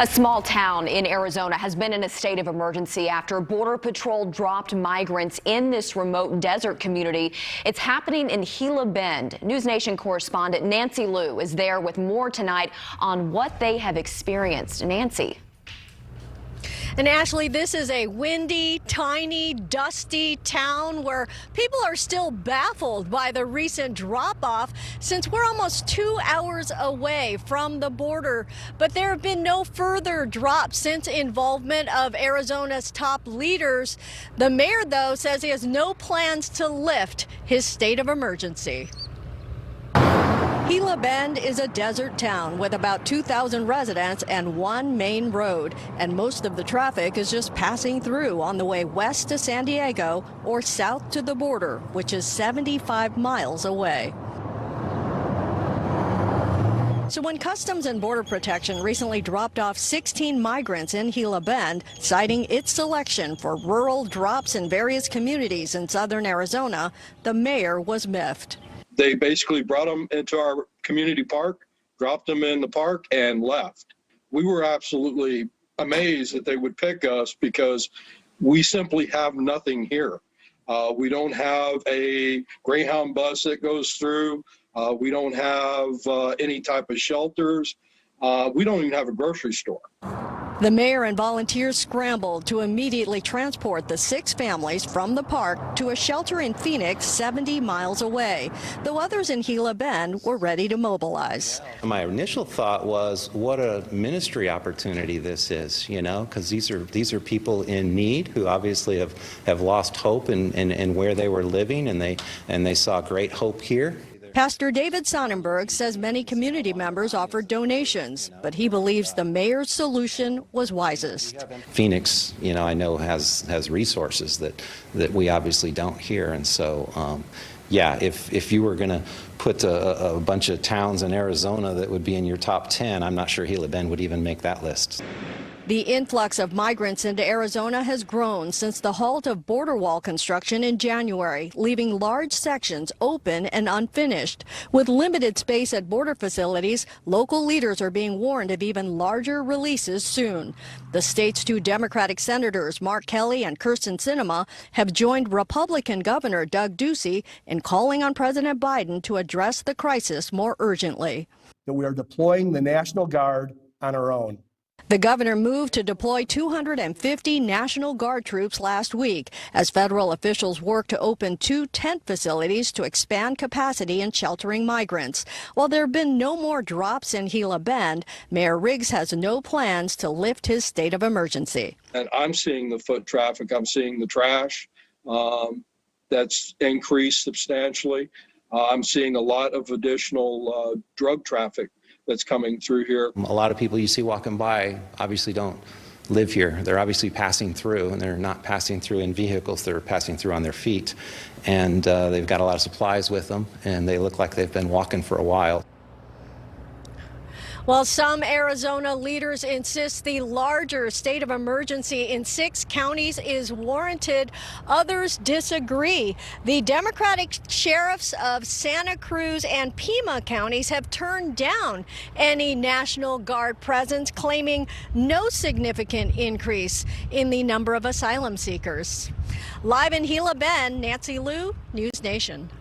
A small town in Arizona has been in a state of emergency after Border Patrol dropped migrants in this remote desert community. It's happening in Gila Bend. NewsNation correspondent Nancy Liu is there with more tonight on what they have experienced. Nancy. And Ashley, this is a windy, tiny, dusty town where people are still baffled by the recent drop-off since we're almost 2 hours away from the border. But there have been no further drops since involvement of Arizona's top leaders. The mayor, though, says he has no plans to lift his state of emergency. Gila Bend is a desert town with about 2,000 residents and one main road, and most of the traffic is just passing through on the way west to San Diego or south to the border, which is 75 miles away. So when Customs and Border Protection recently dropped off 16 migrants in Gila Bend, citing its selection for rural drops in various communities in southern Arizona, the mayor was miffed. They basically brought them into our community park, dropped them in the park, and left. We were absolutely amazed that they would pick us because we simply have nothing here. We don't have a Greyhound bus that goes through. We don't have any type of shelters. We don't even have a grocery store. The mayor and volunteers scrambled to immediately transport the 6 families from the park to a shelter in Phoenix 70 miles away, though others in Gila Bend were ready to mobilize. My initial thought was, what a ministry opportunity this is, you know, because these are people in need who obviously have lost hope in where they were living, and they saw great hope here. Pastor David Sonnenberg says many community members offered donations, but he believes the mayor's solution was wisest. Phoenix, you know, I know has resources that we obviously don't here, and so yeah, if you were going to put a bunch of towns in Arizona that would be in your top 10, I'm not sure Gila Bend would even make that list. The influx of migrants into Arizona has grown since the halt of border wall construction in January, leaving large sections open and unfinished. With limited space at border facilities, local leaders are being warned of even larger releases soon. The state's 2 Democratic senators, Mark Kelly and Kirsten Sinema, have joined Republican Governor Doug Ducey in calling on President Biden to address the crisis more urgently. That we are deploying the National Guard on our own. The governor moved to deploy 250 National Guard troops last week as federal officials work to open 2 tent facilities to expand capacity in sheltering migrants. While there have been no more drops in Gila Bend, Mayor Riggs has no plans to lift his state of emergency. And I'm seeing the foot traffic. I'm seeing the trash that's increased substantially. I'm seeing a lot of additional drug traffic that's coming through here. A lot of people you see walking by obviously don't live here. They're obviously passing through, and they're not passing through in vehicles. They're passing through on their feet, and they've got a lot of supplies with them, and they look like they've been walking for a while. While some Arizona leaders insist the larger state of emergency in 6 counties is warranted, others disagree. The Democratic sheriffs of Santa Cruz and Pima counties have turned down any National Guard presence, claiming no significant increase in the number of asylum seekers. Live in Gila Bend, Nancy Liu, NewsNation.